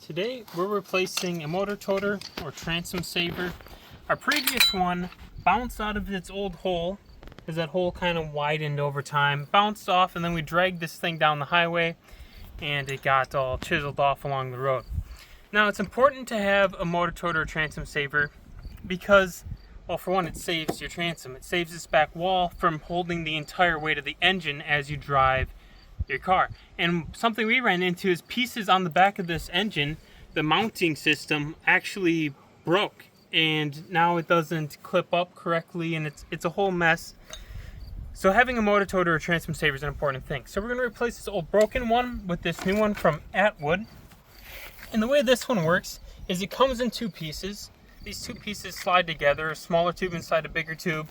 Today we're replacing a motor toter or transom saver. Our previous one bounced out of its old hole as that hole kind of widened over time, bounced off, and then we dragged this thing down the highway and it got all chiseled off along the road. Now it's important to have a motor toter or transom saver because, well, for one, it saves your transom. It saves this back wall from holding the entire weight of the engine as you drive your car. And something we ran into is pieces on the back of this engine, the mounting system actually broke, and now it doesn't clip up correctly, and it's a whole mess. So having a motor toter or transom saver is an important thing. So we're going to replace this old broken one with this new one from Attwood. And the way this one works is it comes in two pieces. These two pieces slide together, a smaller tube inside a bigger tube,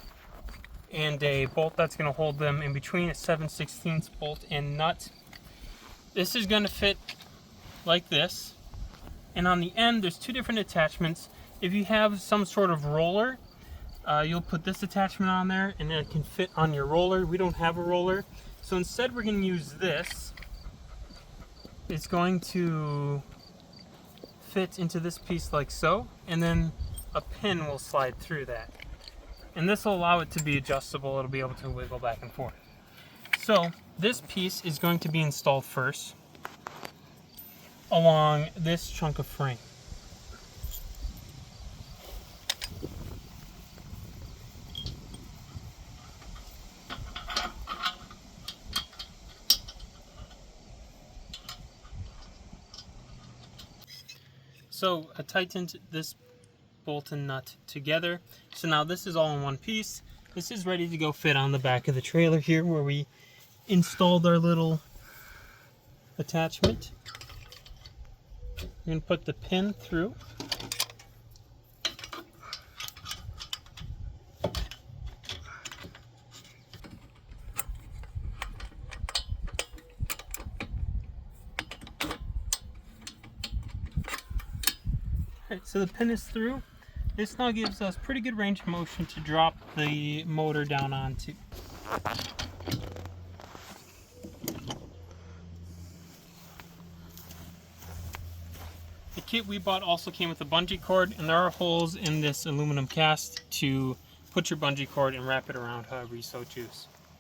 and a bolt that's going to hold them in between, a 7/16 bolt and nut. This is going to fit like this, and on the end there's two different attachments. If you have some sort of roller, you'll put this attachment on there and then it can fit on your roller. We don't have a roller, so instead we're going to use this. It's going to fit into this piece like so, and then a pin will slide through that. And this will allow it to be adjustable. It'll be able to wiggle back and forth. So this piece is going to be installed first along this chunk of frame. So I tightened this bolt and nut together. So now this is all in one piece. This is ready to go fit on the back of the trailer here where we installed our little attachment. I'm going to put the pin through. Alright, so the pin is through. This now gives us pretty good range of motion to drop the motor down onto. The kit we bought also came with a bungee cord, and there are holes in this aluminum cast to put your bungee cord and wrap it around however you so choose.